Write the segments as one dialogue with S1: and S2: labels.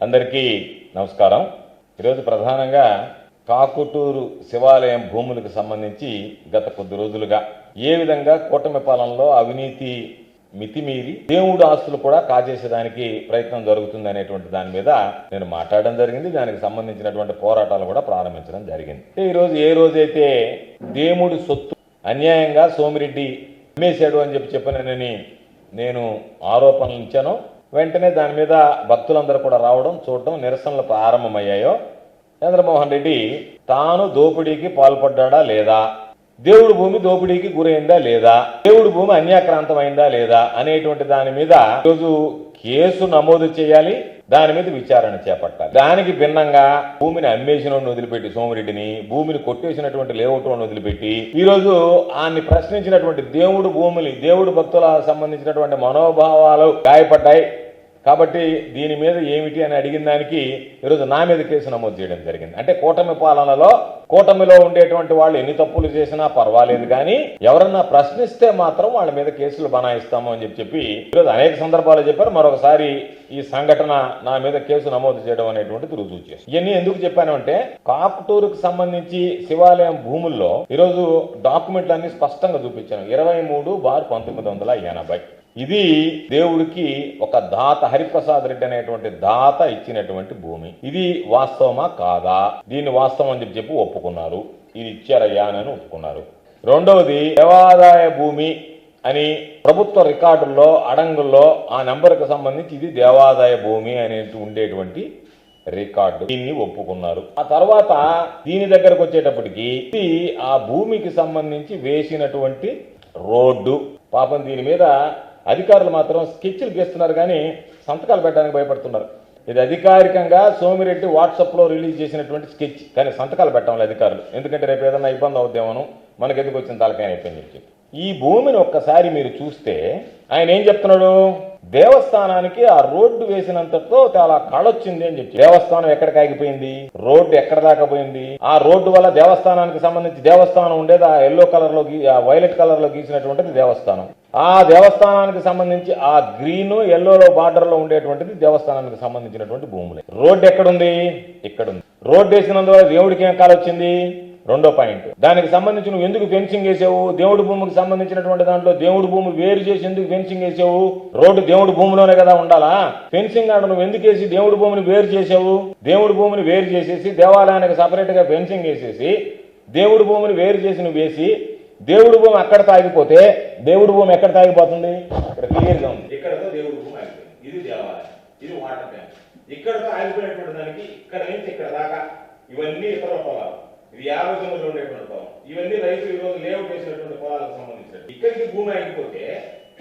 S1: అందరికీ నమస్కారం. ఈరోజు ప్రధానంగా కాకుటూరు శివాలయం భూములకు సంబంధించి గత కొద్ది రోజులుగా ఏ విధంగా కూటమి పాలనలో అవినీతి మితిమీరి దేవుడు ఆస్తులు కూడా కాజేసేదానికి ప్రయత్నం జరుగుతుంది అనేటువంటి దాని మీద నేను మాట్లాడడం జరిగింది. దానికి సంబంధించినటువంటి పోరాటాలు కూడా ప్రారంభించడం జరిగింది. ఈరోజు ఏ రోజైతే దేవుడి సొత్తు అన్యాయంగా సోమిరెడ్డి అమ్మేశాడు అని చెప్పినని నేను ఆరోపణలు ఇచ్చాను, వెంటనే దాని మీద భక్తులందరూ కూడా రావడం చూడడం నిరసనలు ప్రారంభమయ్యాయో, చంద్రమోహన్ రెడ్డి తాను దోపిడీకి పాల్పడ్డా లేదా, దేవుడి భూమి దోపిడీకి గురైందా లేదా, దేవుడి భూమి అన్యాక్రాంతమైందా లేదా అనేటువంటి దాని మీద ఈరోజు కేసు నమోదు చేయాలి, దాని మీద విచారణ చేపట్టాలి. దానికి భిన్నంగా భూమిని అమ్మేసిన వదిలిపెట్టి సోమిరెడ్డిని, భూమిని కొట్టేసినటువంటి లేఅవుట్ వదిలిపెట్టి ఈరోజు ఆయన్ని ప్రశ్నించినటువంటి దేవుడు భూములు, దేవుడు భక్తులకు సంబంధించినటువంటి మనోభావాలు గాయపడ్డాయి కాబట్టి దీని మీద ఏమిటి అని అడిగిన దానికి ఈరోజు నా మీద కేసు నమోదు చేయడం జరిగింది. అంటే కూటమి పాలనలో కూటమిలో ఉండేటువంటి వాళ్ళు ఎన్ని తప్పులు చేసినా పర్వాలేదు, కానీ ఎవరన్నా ప్రశ్నిస్తే మాత్రం వాళ్ళ మీద కేసులు బనాయిస్తాము అని చెప్పి ఈరోజు అనేక సందర్భాలు చెప్పారు. మరొకసారి ఈ సంఘటన నా మీద కేసు నమోదు చేయడం అనేటువంటిది రుజువు చేస్తుంది. ఇవన్నీ ఎందుకు చెప్పాను అంటే, కాకుటూరుకు సంబంధించి శివాలయం భూముల్లో ఈరోజు డాక్యుమెంట్లన్నీ స్పష్టంగా చూపించాను. 23/1980 ఇది దేవుడికి ఒక దాత హరిప్రసాద్ రెడ్డి అనేటువంటి దాత ఇచ్చినటువంటి భూమి. ఇది వాస్తవమా కాదా, దీన్ని వాస్తవం అని చెప్పి ఒప్పుకున్నారు. ఇది ఇచ్చారయ్యా అని ఒప్పుకున్నారు. రెండవది దేవాదాయ భూమి అని ప్రభుత్వ రికార్డుల్లో అడంగుల్లో ఆ నెంబర్కి సంబంధించి ఇది దేవాదాయ భూమి అనేది ఉండేటువంటి రికార్డు, దీన్ని ఒప్పుకున్నారు. ఆ తర్వాత దీని దగ్గరకు వచ్చేటప్పటికి ఇది ఆ భూమికి సంబంధించి వేసినటువంటి రోడ్డు. పాపం దీని మీద అధికారులు మాత్రం స్కెచ్లు గీస్తున్నారు కానీ సంతకాలు పెట్టడానికి భయపడుతున్నారు. ఇది అధికారికంగా సోమిరెడ్డి వాట్సాప్లో రిలీజ్ చేసినటువంటి స్కెచ్, కానీ సంతకాలు పెట్టడం అధికారులు. ఎందుకంటే రేపు ఏదైనా ఇబ్బంది అవుద్దామను, మనకు ఎందుకు వచ్చిన తలకాయ అయిపోయింది చెప్పి. ఈ భూమిని ఒక్కసారి మీరు చూస్తే ఆయన ఏం చెప్తున్నాడు, దేవస్థానానికి ఆ రోడ్డు వేసినంతతో చాలా కళొచ్చింది అని చెప్పి. దేవస్థానం ఎక్కడికి ఆగిపోయింది, రోడ్డు ఎక్కడ దాకా పోయింది, ఆ రోడ్డు వల్ల దేవస్థానానికి సంబంధించి దేవస్థానం ఉండేది ఆ ఎల్లో కలర్ లో ఆ వైలెట్ కలర్ లో గీసినటువంటిది దేవస్థానం. ఆ దేవస్థానానికి సంబంధించి ఆ గ్రీన్ ఎల్లోలో బార్డర్ లో ఉండేటువంటిది దేవస్థానానికి సంబంధించినటువంటి భూములే. రోడ్డు ఎక్కడుంది, ఇక్కడ ఉంది. రోడ్డు వేసినందువల్ల దేవుడికి ఏం కాలొచ్చింది, రెండో పాయింట్. దానికి సంబంధించి నువ్వు ఎందుకు ఫెన్సింగ్ వేసావు, దేవుడి భూమికి సంబంధించినటువంటి దాంట్లో దేవుడి భూమి వేరు చేసి ఎందుకు ఫెన్సింగ్ వేసావు, రోడ్డు దేవుడి భూమిలోనే కదా ఉండాలా, ఫెన్సింగ్ ఆడ నువ్వు ఎందుకు వేసి దేవుడి భూమిని వేరు చేసావు. దేవుడి భూమిని వేరు చేసేసి దేవాలయానికి సపరేట్ గా ఫెన్సింగ్ వేసేసి దేవుడి భూమిని వేరు చేసి నువ్వు వేసి దేవుడి భూమి అక్కడ తాగిపోతే దేవుడి భూమి ఎక్కడ తాగిపోతుంది, ఇక్కడ క్లియర్గా ఉంది. ఇక్కడతో దేవుడి భూమి ఆగిపోయింది. ఇది దేవాలయం, ఇది వాటర్ ట్యాంక్. ఇక్కడతో ఆగిపోయినటువంటి దానికి ఇక్కడ నుంచి ఇక్కడ దాకా ఇవన్నీ ఇతర పొలాలు, ఇది 50 సెంటులు ఉండేటువంటి పొలం. ఇవన్నీ రైతులు ఈరోజు లేఅవుట్ వేసినటువంటి పొలాలకు సంబంధించినట్టు. ఇక్కడికి భూమి ఆగిపోతే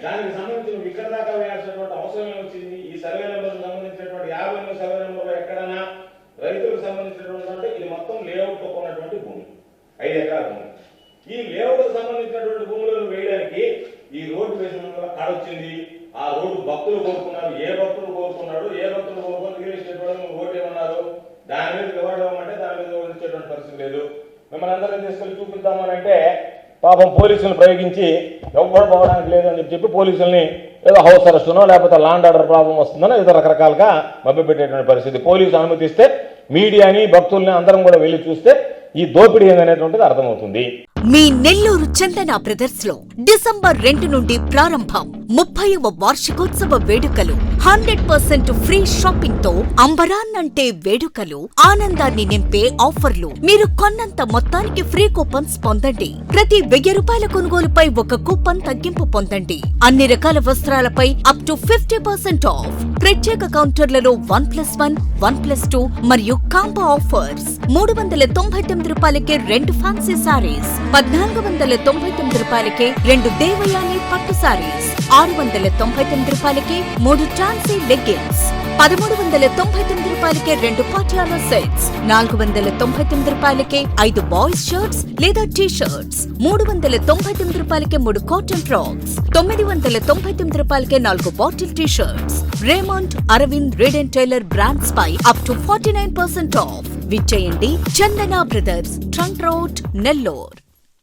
S1: దానికి సంబంధించి ఇక్కడ దాకా వేయాల్సినటువంటి అవసరం ఏమొచ్చింది. ఈ సర్వే నెంబర్కి సంబంధించినటువంటి 50 సర్వే నెంబర్లో ఎక్కడైనా రైతులకు సంబంధించినటువంటి ఇది మొత్తం లేఅవుట్ ఉన్నటువంటి భూమి, 5 ఎకరాల భూమి. ఈ లేఅవుట్ సంబంధించినటువంటి భూములను వేయడానికి ఈ రోడ్డు వేసిన కాడొచ్చింది. ఆ రోడ్డు భక్తులు కోరుకున్నారు. ఏ భక్తులు కోరుకున్నాడు, ఏ భక్తులు కోరుకుని రియల్ ఎస్టేట్ రోడ్డు ఏమన్నారు, దాని మీద వివాదమంటే దాని మీద వచ్చేటువంటి పరిస్థితి లేదు. మిమ్మల్ని అందరినీ తీసుకెళ్ళి చూపిద్దామని అంటే పాపం పోలీసులను ప్రయోగించి ఎవ్వరు పోవడానికి లేదు అని చెప్పి పోలీసుల్ని ఏదో హౌస్ అరెస్టునో లేకపోతే ల్యాండ్ ఆర్డర్ ప్రాబ్లం వస్తుందనో ఏదో రకరకాలుగా మభ్యపెట్టేటువంటి పరిస్థితి. పోలీసు అనుమతిస్తే మీడియాని భక్తుల్ని అందరం కూడా వెళ్ళి చూస్తే ఈ దోపిడీ ఏందనేటువంటిది అర్థమవుతుంది.
S2: మీ నెల్లూరు చందన బ్రదర్స్ లో డిసెంబర్ 2 నుండి ప్రారంభం 30వ వార్షికోత్సవ వేడుకలు. 100% ఫ్రీ షాపింగ్ తో అంబరాన్నంటే వేడుకలు, ఆనందాన్ని నింపే ఆఫర్లు. మీరు కొన్నంత మొత్తానికి ఫ్రీ కూపన్స్ పొందండి. ప్రతి 1000 రూపాయల కొనుగోలుపై ఒక కూపన్ తగ్గింపు పొందండి. అన్ని రకాల వస్త్రాలపై అప్ టు 50% ఆఫ్. ప్రత్యేక కౌంటర్లలో 1+1, 1+2 మరియు కాంబో ఆఫర్స్. 399 రూపాయలకే 2 ఫ్యాన్సీ సారీస్, 1499 రూపాయలకే 2 దేవయాని పట్టు సారీస్, 699 రూపాయలకే 3 టాన్సీ లెగ్గిన్స్, 1399 రూపాయలకే 2 పాటియాలా సెట్స్, 499 రూపాయలకే 5 బాయ్స్ షర్ట్స్ లేదా టీ షర్ట్స్, 399 రూపాయలకే 3 కాటన్ ఫ్రాక్స్, 999 రూపాయలకే 4 bottle T shirts. Raymond, Arvind, Reid and Taylor brands పై అప్ టు 49% ఆఫ్. విచ్చేయండి Chandana brothers, trunk road, Nellore.